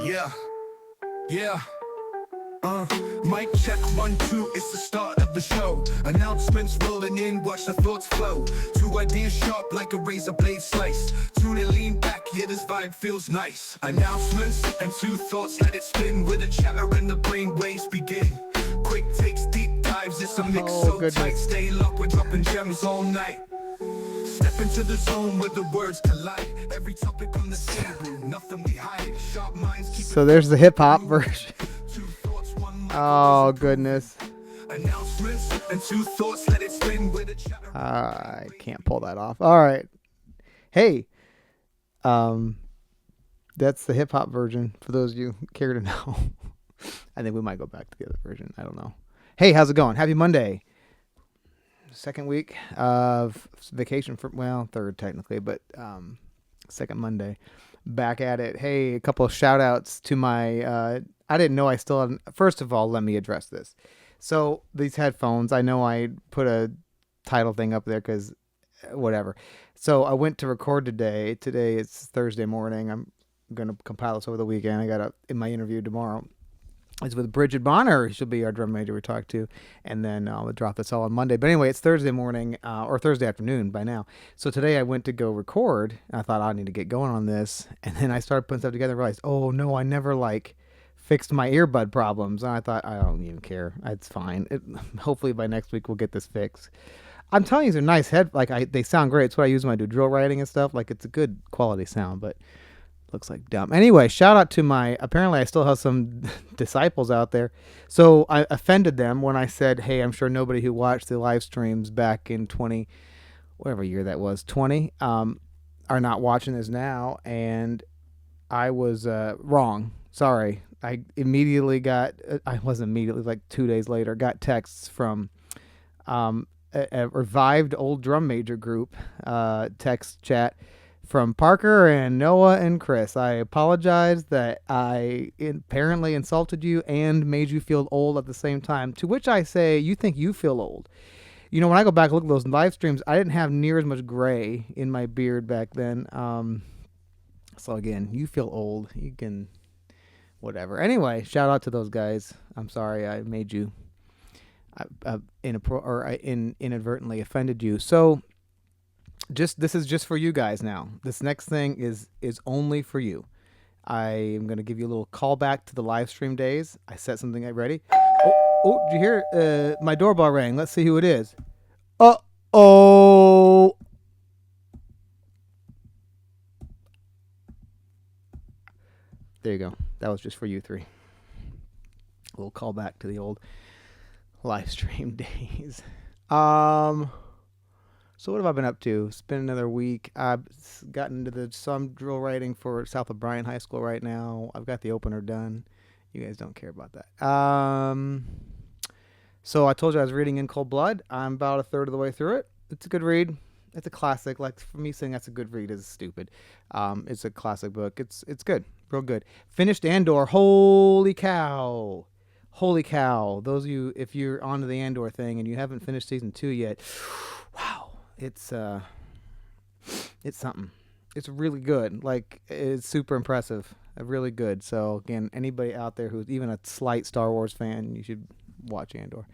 Yeah, yeah. Mic check 1 2. It's the start of the show. Announcements rolling in. Watch the thoughts flow. Two ideas sharp like a razor blade slice. Tune and lean back. Yeah, this vibe feels nice. Announcements and two thoughts. Let it spin with a chatter and the brain waves begin. Quick takes, deep dives. It's a mix so tight. Stay locked. We're dropping gems all night. Step into the zone where the words collide. Every topic on the table, nothing we hide. Sharp minds keep. So there's the hip hop version. Oh goodness. Announcements and two thoughts. Let it spin with a chatter. I can't pull that off. All right. Hey, that's the hip hop version. For those of you who care to know, I think we might go back to the other version. I don't know. Hey, how's it going? Happy Monday. Second week of vacation third technically, but second Monday. Back at it. Hey, a couple of shout outs to my I didn't know I still had. First of all, let me address this. So these headphones, I know I put a title thing up there because whatever. So I went to record today. Today it's Thursday morning. I'm gonna compile this over the weekend. I got in my interview tomorrow. It's with Brigid Bonner. She'll be our drum major we talked to. And then we'll drop this all on Monday. But anyway, it's Thursday morning or Thursday afternoon by now. So today I went to go record. And I thought I need to get going on this. And then I started putting stuff together and realized, oh no, I never fixed my earbud problems. And I thought, I don't even care. It's fine. Hopefully by next week we'll get this fixed. I'm telling you, they're nice they sound great. It's what I use when I do drill writing and stuff. It's a good quality sound, but looks like dumb. Anyway, shout out to apparently I still have some disciples out there. So I offended them when I said, hey, I'm sure nobody who watched the live streams back in whatever year that was, 20, are not watching this now. And I was wrong. Sorry. I wasn't immediately, 2 days later, got texts from a revived old drum major group text chat from Parker and Noah and Chris. I apologize that I apparently insulted you and made you feel old at the same time. To which I say, you think you feel old. You know, when I go back and look at those live streams, I didn't have near as much gray in my beard back then. So again, you feel old. You can, whatever. Anyway, shout out to those guys. I'm sorry I made you inadvertently offended you. So this is just for you guys now. This next thing is only for you. I am going to give you a little callback to the live stream days. I set something ready. Oh, did you hear my doorbell rang? Let's see who it is. Uh-oh. There you go. That was just for you three. A little callback to the old live stream days. So what have I been up to? It's been another week. I've gotten into some drill writing for South of Bryan High School right now. I've got the opener done. You guys don't care about that. So I told you I was reading In Cold Blood. I'm about a third of the way through it. It's a good read. It's a classic. For me, saying that's a good read is stupid. It's a classic book. It's good. Real good. Finished Andor. Holy cow. Holy cow. Those of you, if you're onto the Andor thing and you haven't finished season 2 yet, wow. It's something. It's really good. It's super impressive. Really good. So again, anybody out there who's even a slight Star Wars fan, you should watch Andor.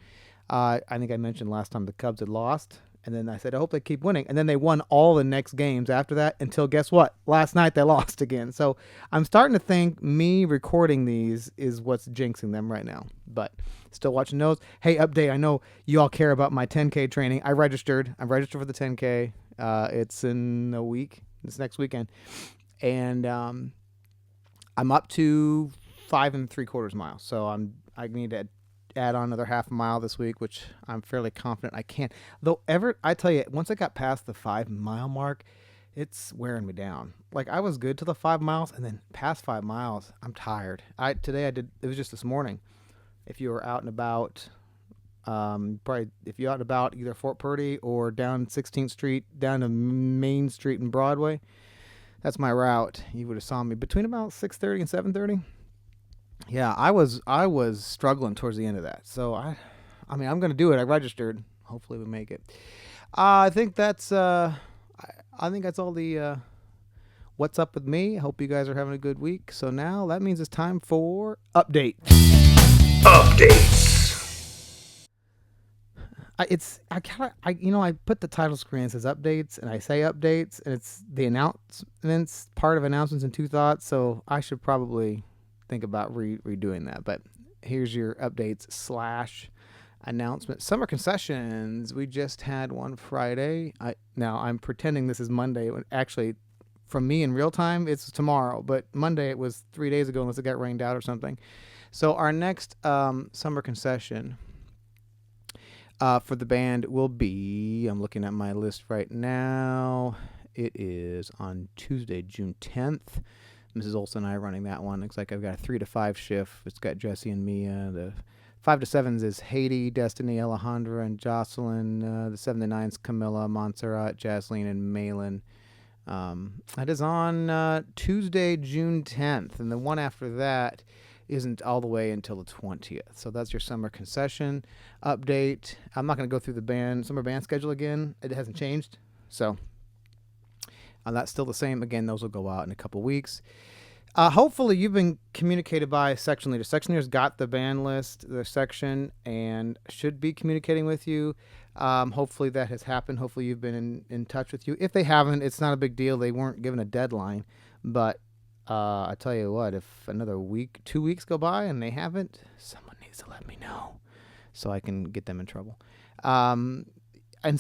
I think I mentioned last time the Cubs had lost, and then I said I hope they keep winning, and then they won all the next games after that until guess what? Last night they lost again. So I'm starting to think me recording these is what's jinxing them right now. But still watching those. Hey, update. I know you all care about my 10K training. I'm registered for the 10K. It's in a week. This next weekend. And I'm up to 5 3/4 miles. So I need to add on another half a mile this week, which I'm fairly confident I can. Though I tell you, once I got past the 5 mile mark, it's wearing me down. I was good to the 5 miles, and then past 5 miles, I'm tired. It was just this morning. If you were out and about, if you're out and about either Fort Purdy or down 16th Street, down to Main Street and Broadway, that's my route. You would have saw me between about 6:30 and 7:30. Yeah, I was struggling towards the end of that. So I'm going to do it. I registered. Hopefully we make it. I think that's all the what's up with me. I hope you guys are having a good week. So now that means it's time for update. Updates. I put the title screen, it says updates, and I say updates, and it's the announcements, part of announcements and two thoughts. So I should probably think about redoing that. But here's your updates / announcement. Summer concessions. We just had one Friday. Now I'm pretending this is Monday. When actually, from me in real time, it's tomorrow. But Monday it was 3 days ago, unless it got rained out or something. So our next summer concession for the band will be, I'm looking at my list right now. It is on Tuesday, June 10th. Mrs. Olson and I are running that one. Looks like I've got a 3 to 5 shift. It's got Jesse and Mia. The 5 to 7s is Haiti, Destiny, Alejandra, and Jocelyn. The 7 to 9s, Camilla, Montserrat, Jasleen, and Malin. That is on Tuesday, June 10th. And the one after that isn't all the way until the 20th. So that's your summer concession update. I'm not going to go through the summer band schedule again. It hasn't changed. So that's still the same. Again, those will go out in a couple weeks. Hopefully you've been communicated by a section leader. Section leader's got the band list, their section, and should be communicating with you. Hopefully that has happened. Hopefully you've been in touch with you. If they haven't, it's not a big deal. They weren't given a deadline. But I tell you what, if another 2 weeks go by and they haven't, someone needs to let me know so I can get them in trouble. And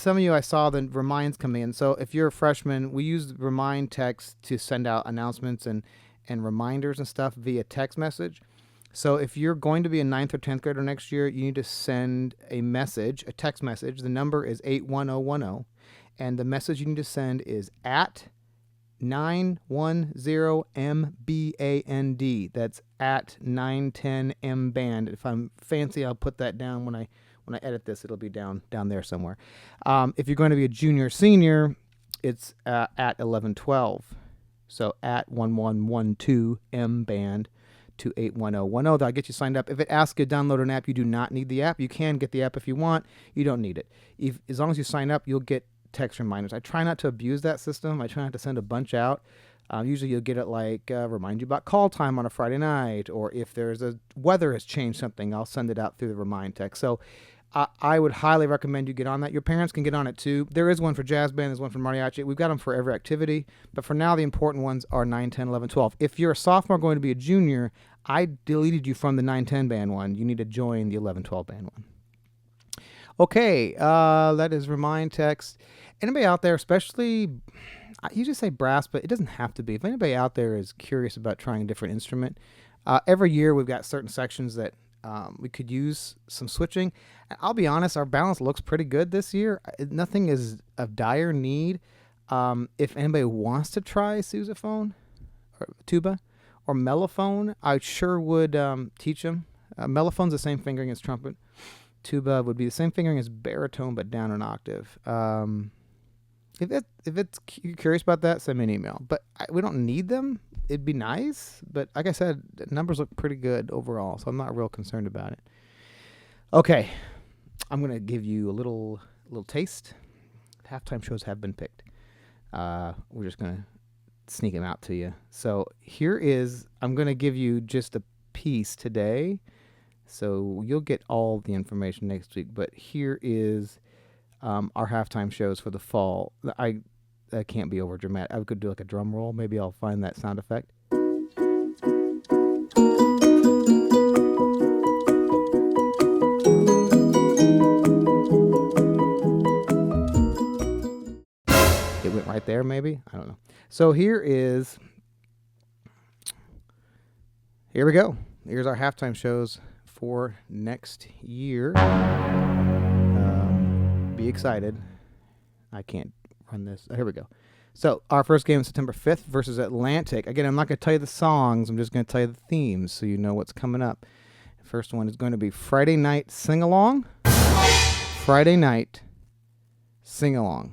some of you, I saw the reminds come in. So if you're a freshman, we use remind text to send out announcements and reminders and stuff via text message. So if you're going to be a 9th or 10th grader next year, you need to send a text message. The number is 81010. And the message you need to send is at 910MBAND. That's at 910MBAND. If I'm fancy, I'll put that down when I edit this. It'll be down there somewhere. If you're going to be a junior senior, it's at 1112. So at 1112MBAND to 81010. That'll get you signed up. If it asks you to download an app, you do not need the app. You can get the app if you want. You don't need it. As long as you sign up, you'll get text reminders. I try not to abuse that system. I try not to send a bunch out. Usually you'll get it like remind you about call time on a Friday night, or if there's weather has changed something, I'll send it out through the remind text. So I would highly recommend you get on that. Your parents can get on it too. There is one for jazz band. There's one for mariachi. We've got them for every activity. But for now, the important ones are 9, 10, 11, 12. If you're a sophomore going to be a junior, I deleted you from the 9, 10 band one. You need to join the 11, 12 band one. Okay, that is remind text. Anybody out there, especially, I usually say brass, but it doesn't have to be. If anybody out there is curious about trying a different instrument, every year we've got certain sections that we could use some switching. I'll be honest, our balance looks pretty good this year. Nothing is of dire need. If anybody wants to try sousaphone or tuba or mellophone, I sure would teach them. Mellophone's the same fingering as trumpet. Tuba would be the same fingering as baritone, but down an octave. If you're curious about that, send me an email. But we don't need them. It'd be nice, but like I said, the numbers look pretty good overall, so I'm not real concerned about it. Okay, I'm gonna give you a little taste. Halftime shows have been picked. We're just gonna sneak them out to you. So I'm gonna give you just a piece today, so you'll get all the information next week. But here is our halftime shows for the fall. That can't be over dramatic. I could do like a drum roll. Maybe I'll find that sound effect. It went right there, maybe? I don't know. So here we go. Here's our halftime shows for next year. Be excited. I can't run this. Here we go. So our first game is September 5th versus Atlantic. Again, I'm not going to tell you the songs. I'm just going to tell you the themes so you know what's coming up. The first one is going to be Friday Night Sing-Along. Friday Night Sing-Along.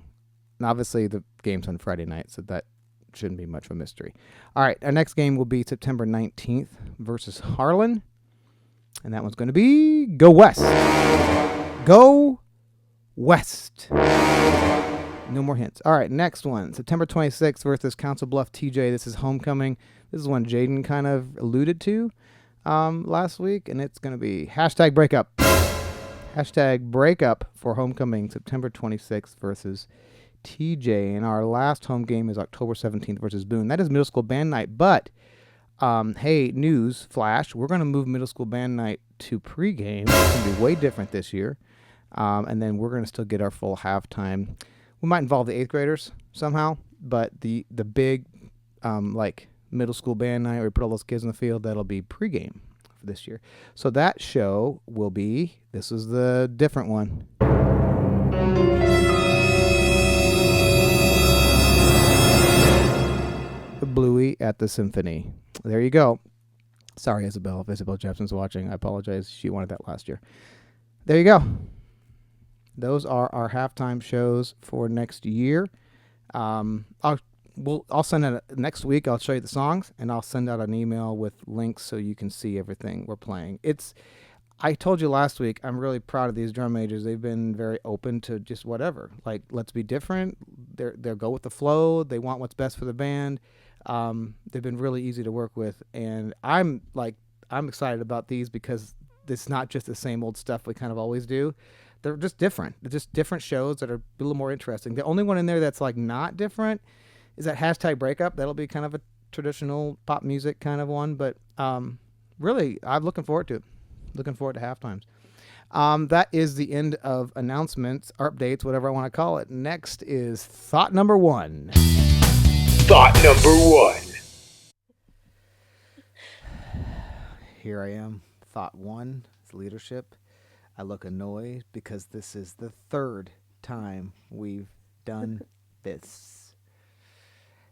And obviously, the game's on Friday night, so that shouldn't be much of a mystery. All right, our next game will be September 19th versus Harlan. And that one's going to be Go West. Go West. No more hints. All right, next one. September 26th versus Council Bluff TJ. This is Homecoming. This is one Jaden kind of alluded to last week, and it's going to be hashtag breakup. Hashtag breakup for Homecoming, September 26th versus TJ. And our last home game is October 17th versus Boone. That is middle school band night. But, hey, news flash. We're going to move middle school band night to pregame. It's going to be way different this year. And then we're going to still get our full halftime. We might involve the eighth graders somehow, but the big like middle school band night where we put all those kids in the field, that'll be pregame for this year. So that show will be, this is the different one. The Bluey at the Symphony. There you go. Sorry, Isabel. If Isabel Jepson's watching, I apologize. She wanted that last year. There you go. Those are our halftime shows for next year. I'll send out next week. I'll show you the songs, and I'll send out an email with links so you can see everything we're playing. I told you last week, I'm really proud of these drum majors. They've been very open to just whatever. Like, let's be different. They'll go with the flow. They want what's best for the band. They've been really easy to work with, and I'm excited about these because it's not just the same old stuff we kind of always do. They're just different. They're just different shows that are a little more interesting. The only one in there that's like not different is that hashtag breakup. That'll be kind of a traditional pop music kind of one, but really, I'm looking forward to it. Looking forward to halftimes. That is the end of announcements, updates, whatever I want to call it. Next is thought number one. Thought number one. Here I am. Thought one is leadership. I look annoyed because this is the third time we've done this.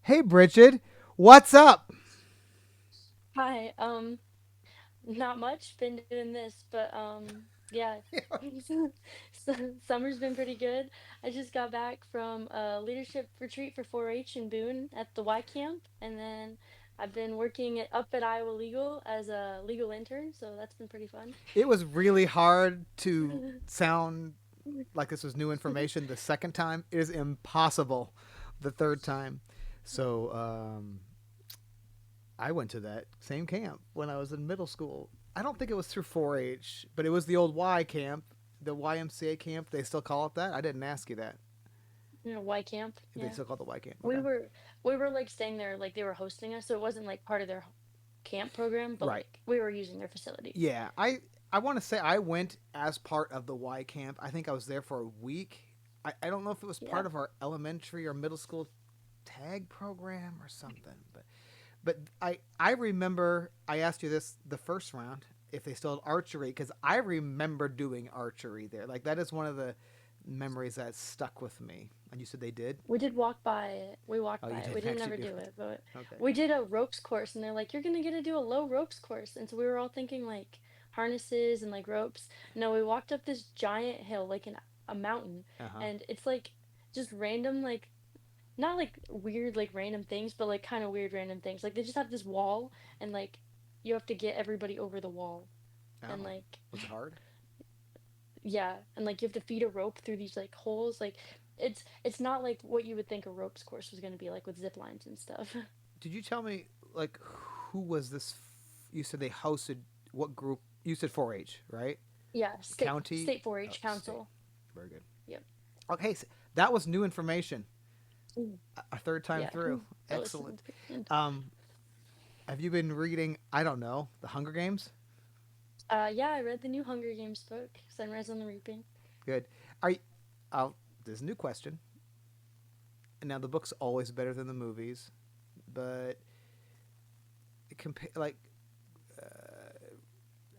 Hey, Brigid, what's up? Hi, not much. Been doing this, but yeah. Summer's been pretty good. I just got back from a leadership retreat for 4-H in Boone at the Y camp, and then I've been working up at Iowa Legal as a legal intern, so that's been pretty fun. It was really hard to sound like this was new information the second time. It is impossible the third time. So I went to that same camp when I was in middle school. I don't think it was through 4-H, but it was the old Y camp, the YMCA camp. They still call it that. I didn't ask you that. Y camp, They yeah. still call it the Y camp. We Okay. were we were like staying there, like they were hosting us, so it wasn't like part of their camp program, but Right. like we were using their facility. Yeah. I want to say I went as part of the Y camp. I think I was there for a week. I don't know if it was Yeah. part of our elementary or middle school tag program or something, but I remember I asked you this the first round if they still had archery because I remember doing archery there. Like that is one of the memories that stuck with me. And you said they did? We did walk by it. We Oh, walked you by it. did We didn't actually ever do. do it, but Okay. we did a ropes course, and they're like, "You're gonna get to do a low ropes course," and so we were all thinking like harnesses and like ropes. No, we walked up this giant hill, like a mountain, Uh huh. and it's like just random, like not like weird, like random things, but like kind of weird random things. Like they just have this wall, and like you have to get everybody over the wall, and Oh, like was it hard? yeah, and like you have to feed a rope through these like holes. Like it's not like what you would think a ropes course was gonna be like with zip lines and stuff. Did you tell me like who was this? You said they hosted what group? You said 4-H, right? Yeah, state County. state Oh, 4-H state. council. Very good. Yep. Okay, so that was new information. Mm, A third time yeah, through. I listened Excellent. to the end. Um, have you been reading? I don't know, The Hunger Games. Yeah, I read the new Hunger Games book, Sunrise on the Reaping. Good. Are you, There's a new question. Now the book's always better than the movies, but like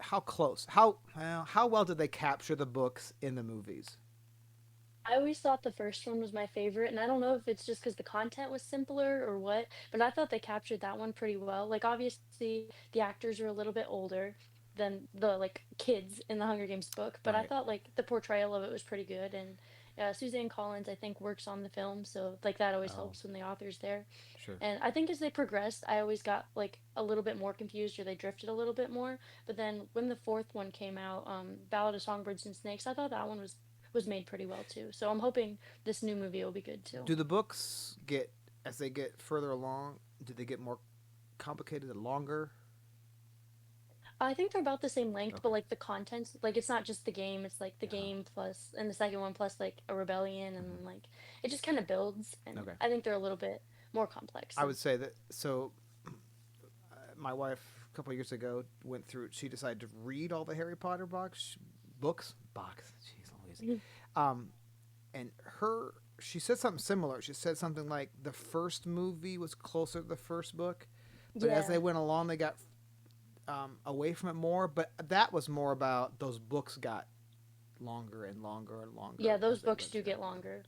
how close? How well did they capture the books in the movies? I always thought the first one was my favorite, and I don't know if it's just because the content was simpler or what, but I thought they captured that one pretty well. Like, obviously, the actors are a little bit older than the like kids in the Hunger Games book, but I Right. thought like the portrayal of it was pretty good, and Suzanne Collins, I think, works on the film, so like that always Oh, helps when the author's there. sure. And I think as they progressed, I always got like a little bit more confused or they drifted a little bit more. But then when the fourth one came out, Ballad of Songbirds and Snakes, I thought that one was was made pretty well too. So I'm hoping this new movie will be good too. Do the books get as they get further along? Do they get more complicated and longer? I think they're about the same length, but Okay. like the contents, like it's not just the game, it's like the Uh-huh. game plus, and the second one plus like a rebellion, and then Hmm. like it just kind of builds, and Okay. I think they're a little bit more complex I than. would say that. So, my wife a couple of years ago went through. She decided to read all the Harry Potter books. Jeez Louise. Mhm. Um, and she said something similar. She said something like the first movie was closer to the first book, but as they Yeah. went along, they got away from it more. But that was more about those books got longer and longer and Yeah, longer as those they books went do through. get longer,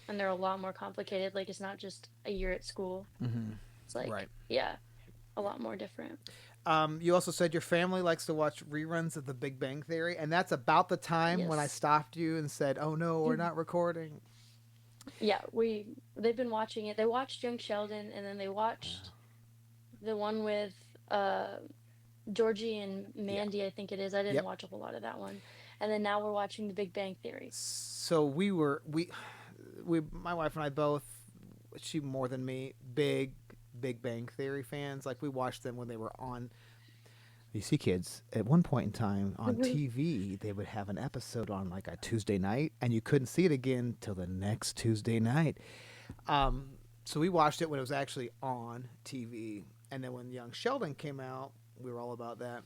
and they're a lot more complicated. Like it's not just a year at school. Mm-hmm. It's like, Right. yeah, a Yeah. lot more different. You also said your family likes to watch reruns of The Big Bang Theory, and that's about the time when I Yes. stopped you and said, "Oh no, we're not recording." Yeah, they've been watching it. They watched Young Sheldon, and then they watched the one with uh Georgie and Yeah. Mandy, I think it is. I didn't Yep. watch a whole lot of that one. And then now we're watching The Big Bang Theory. So my wife and I both, she more than me, Big Bang Theory fans. Like we watched them when they were on. You see, kids, at one point in time on TV, they would have an episode on like a Tuesday night, and you couldn't see it again till the next Tuesday night. Um, so we watched it when it was actually on TV, and then when Young Sheldon came out, we were all about that.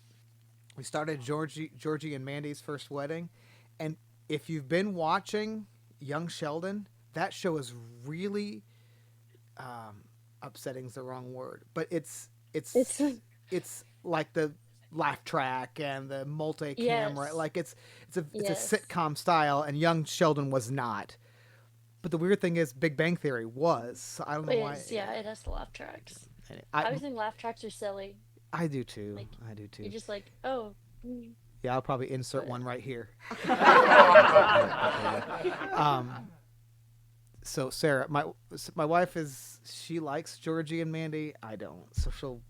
We started Georgie and Mandy's first wedding, and if you've been watching Young Sheldon, that show is really upsetting's the wrong word, but It's it's like the laugh track and the multi-camera, yes. like it's a Yes. sitcom style, and Young Sheldon was not. But the weird thing is, Big Bang Theory was. So I don't know why. Is yeah, it has the laugh tracks. I I always think laugh tracks are silly. I do too. Like I do you're too. just like, oh, Yeah, I'll probably insert but one right here. um, so Sarah, my wife she likes Georgie and Mandy. I don't. So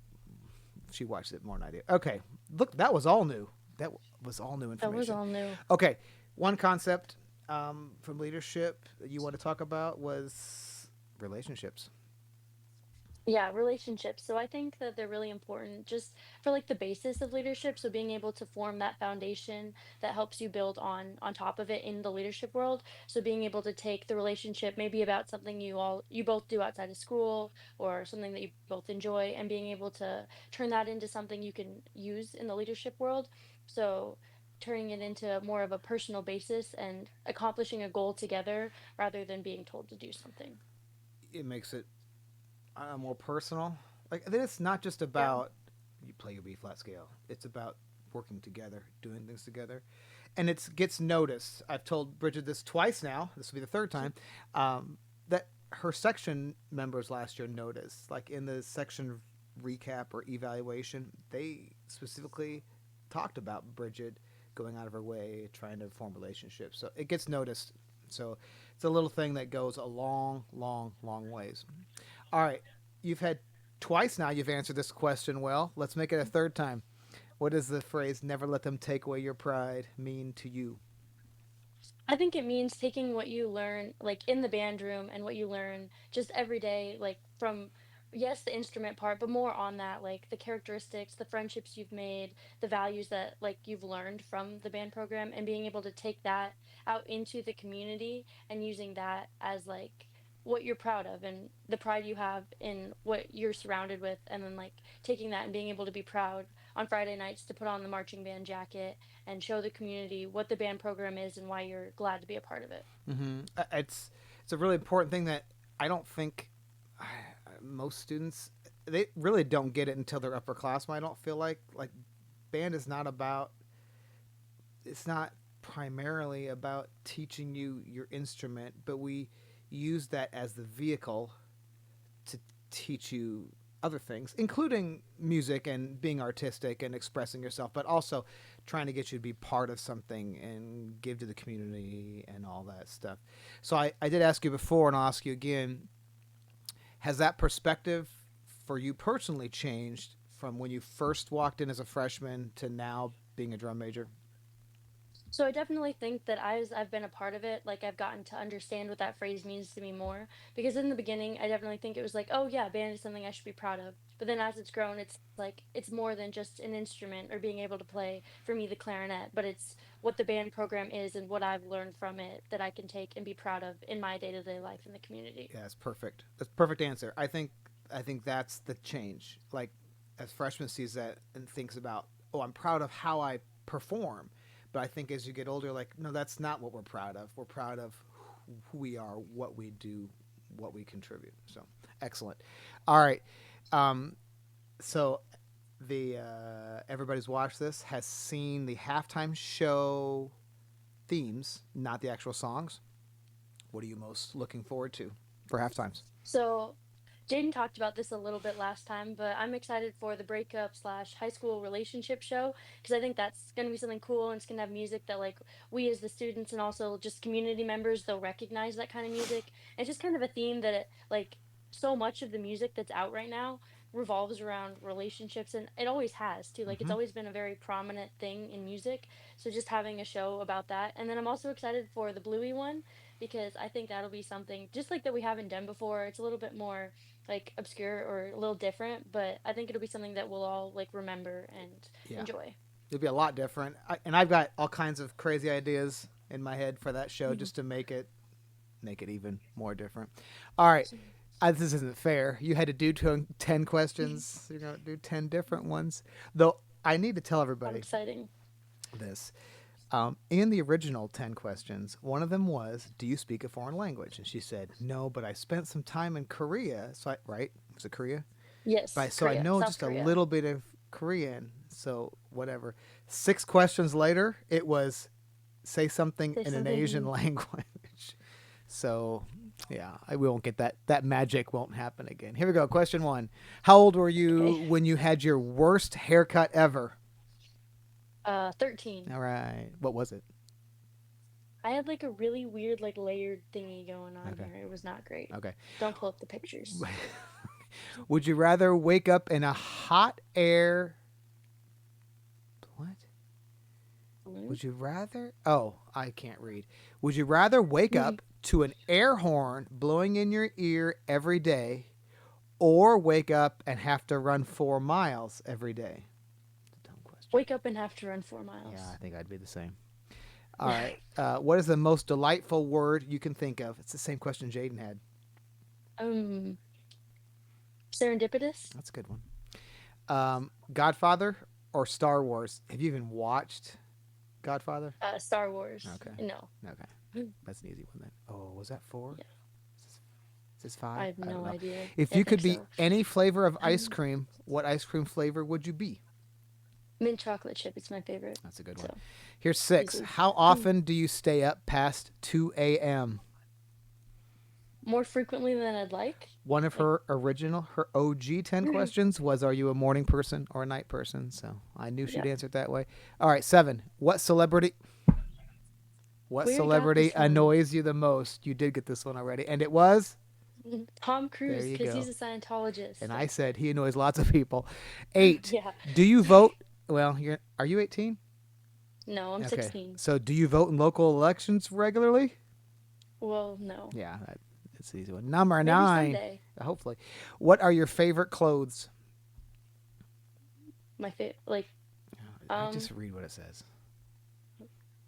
she watches it more than I do. Okay, look, that was all new. That was all new that was information. all new. Okay, one concept from leadership that you want to talk about was relationships. Yeah, relationships. So I think that they're really important just for like the basis of leadership. So being able to form that foundation that helps you build on top of it in the leadership world. So being able to take the relationship maybe about something you both do outside of school or something that you both enjoy and being able to turn that into something you can use in the leadership world. So turning it into more of a personal basis and accomplishing a goal together rather than being told to do something. It makes it more personal. Like then it's not just Yeah. about you play your B flat scale. It's about working together, doing things together, and it gets noticed. I've told Bridget this twice now. This will be the third time. That her section members last year noticed, like in the section recap or evaluation, they specifically talked about Bridget going out of her way trying to form relationships. So it gets noticed. So it's a little thing that goes a long, long, long ways. All right. You've had twice now you've answered this question well. Let's make it a third time. What does the phrase never let them take away your pride mean to you? I think it means taking what you learn, like in the band room, and what you learn just every day, like from, yes, the instrument part, but more on that, like the characteristics, the friendships you've made, the values that like you've learned from the band program, and being able to take that out into the community and using that as like what you're proud of and the pride you have in what you're surrounded with, and then like taking that and being able to be proud on Friday nights to put on the marching band jacket and show the community what the band program is and why you're glad to be a part of it. Mm-hmm. It's a really important thing that I don't think most students they really don't get it until they're upperclassmen. I don't feel like band is not about it's not primarily about teaching you your instrument, but we use that as the vehicle to teach you other things, including music and being artistic and expressing yourself, but also trying to get you to be part of something and give to the community and all that stuff. So I did ask you before, and I'll ask you again: has that perspective for you personally changed from when you first walked in as a freshman to now being a drum major? So I definitely think that as I've been a part of it, like I've gotten to understand what that phrase means to me more. Because in the beginning, I definitely think it was like, oh yeah, band is something I should be proud of. But then as it's grown, it's like it's more than just an instrument or being able to play for me the clarinet, but it's what the band program is and what I've learned from it that I can take and be proud of in my day-to-day life in the community. Yeah, that's perfect. That's a perfect answer. I think that's the change. Like as freshman sees that and thinks about, oh, I'm proud of how I perform. But I think as you get older, like, no, that's not what we're proud of. We're proud of who we are, what we do, what we contribute. So excellent. All right. Um, so the everybody's watched this has seen the halftime show themes, not the actual songs. What are you most looking forward to for halftimes? So Jaden talked about this a little bit last time, but I'm excited for the breakup slash high school relationship show because I think that's going to be something cool and it's going to have music that like we as the students and also just community members they'll recognize that kind of music. And it's just kind of a theme that like so much of the music that's out right now revolves around relationships and it always has too. Like it's Mm-hmm. always been a very prominent thing in music. So just having a show about that. And then I'm also excited for the Bluey one because I think that'll be something just like that we haven't done before. It's a little bit more like obscure or a little different, but I think it'll be something that we'll all like remember and Yeah, enjoy. it'll be a lot different. And I've got all kinds of crazy ideas in my head for that show Mhm. just to make it even more different. All right, this isn't fair. You had to do 10 questions. You're gonna do 10 different ones. Though I need to tell How everybody exciting. this. In the original 10 questions, one of them was, do you speak a foreign language? And she said, no, but I spent some time in Korea. Right? Was it Korea? Yes, So I Korea, know South just a Korea. little bit of Korean. So whatever. 6 questions later, it was say something Say in an Asian something. language. So yeah, we won't get that. That magic won't happen again. Here we go. Question one. How old were you Okay. when you had your worst haircut ever? 13. All right. What was it? I had like a really weird like layered thingy going on Okay. here. It was not great. Okay. Don't pull up the pictures. Would you rather wake up in a hot air? What? Balloon? Would you rather? Oh, I can't read. Would you rather wake up to an air horn blowing in your ear every day, or wake up and have to run 4 miles every day? It's a dumb question. Wake up and have to run four Yeah, I miles. think I'd be the same. All right. What is the most delightful word you can think of? It's the same question Jaden had. um, serendipitous. That's a good one. Godfather or Star Wars? Have you even watched Godfather? Star Wars. Okay. No. Okay. That's an easy one then. Oh, was that four? Yeah, Is this I five? have I don't no know. idea. If I you think could be so. any flavor of ice cream, what ice cream flavor would you be? Mint chocolate chip. It's my favorite. That's a good one. So Here's six. easy. How often do you stay up past 2 a.m.? More frequently than I'd like. One of Like, her OG 10 questions was, are you a morning person or a night person? So I knew she'd yeah, answer it that way. All right, seven. What we already got celebrity this one. annoys you the most? You did get this one already. And it was, Tom there Cruise, you because go. he's a Scientologist. And I said he annoys lots of people. Eight. Yeah. Do you vote? Well, are you 18? No, I'm Okay. 16. So do you vote in local elections regularly? Well, no. Yeah, that's an easy one. Number Maybe 9. someday. Hopefully. What are your favorite clothes? My favorite, like, I um, just read what it says.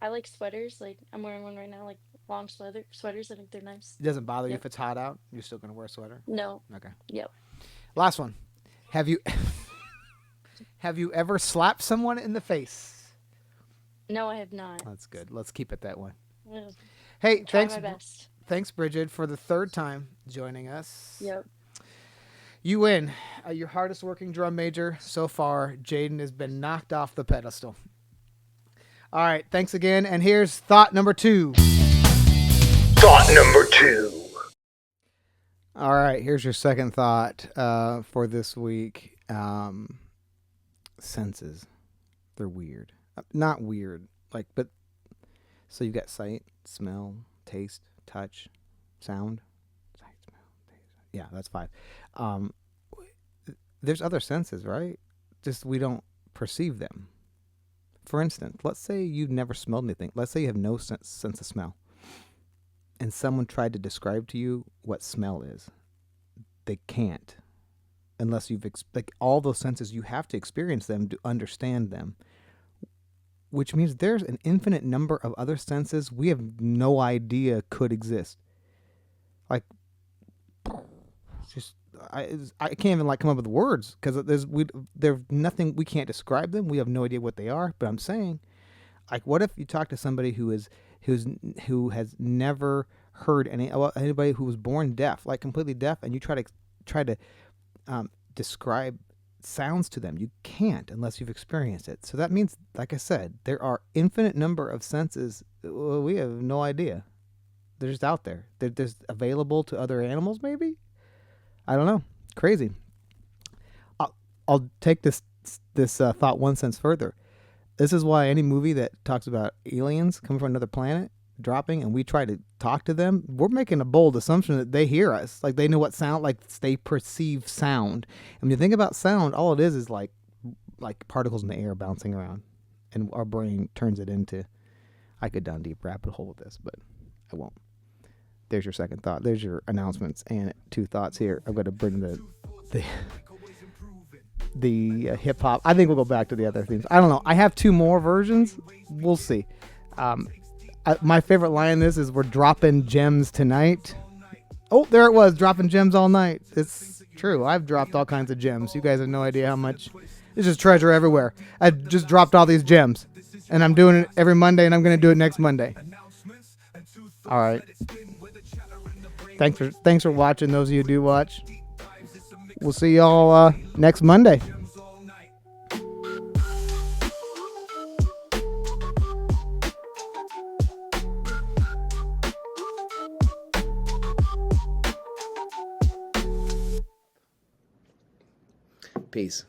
I like sweaters. Like, I'm wearing one right now. Like long sweaters. I think they're nice. It doesn't bother you Yep. if it's hot out. You're still gonna wear a sweater. No. Okay. Yep. Last one. Have you have you ever slapped someone in the face? No, I have not. That's good. Let's keep it that way. Ugh. Hey, Try my best. thanks, Brigid, for the third time joining us. Yep. You win. Your hardest working drum major so far. Jaden has been knocked off the pedestal. All right. Thanks again. And here's thought number 2. Thought number 2. All right. Here's your second thought for this week. Senses. They're weird. Not weird. But so you've got sight, smell, taste, touch, sound. Sight, smell, taste. Yeah, that's 5. Um, there's other senses, right? Just we don't perceive them. For instance, let's say you've never smelled anything. Let's say you have no sense of smell, and someone tried to describe to you what smell is. They can't, unless you've like all those senses. You have to experience them to understand them, which means there's an infinite number of other senses we have no idea could exist. Like, just I can't even like come up with words because there's nothing, we can't describe them. We have no idea what they are. But I'm saying, like, what if you talk to somebody who has never heard anybody who was born deaf, like completely deaf, and you try to describe sounds to them? You can't unless you've experienced it. So that means, like I said, there are infinite number of senses we have no idea. They're just out there. They're just available to other animals, maybe. I don't know. Crazy. I'll take this thought one sense further. This is why any movie that talks about aliens coming from another planet, dropping, and we try to talk to them, we're making a bold assumption that they hear us. Like they know what sound, like they perceive sound. And when you think about sound, all it is like particles in the air bouncing around. And our brain turns it into, I could down deep rabbit hole with this, but I won't. There's your second thought. There's your announcements and 2 thoughts here. I'm going to bring the hip hop. I think we'll go back to the other themes. I don't know. I have 2 more versions. We'll see. My favorite line in this is, "We're dropping gems tonight." Oh, there it was. Dropping gems all night. It's true. I've dropped all kinds of gems. You guys have no idea how much. There's just treasure everywhere. I just dropped all these gems, and I'm doing it every Monday, and I'm going to do it next Monday. All right. Thanks for watching. Those of you who do watch, we'll see y'all next Monday. Peace.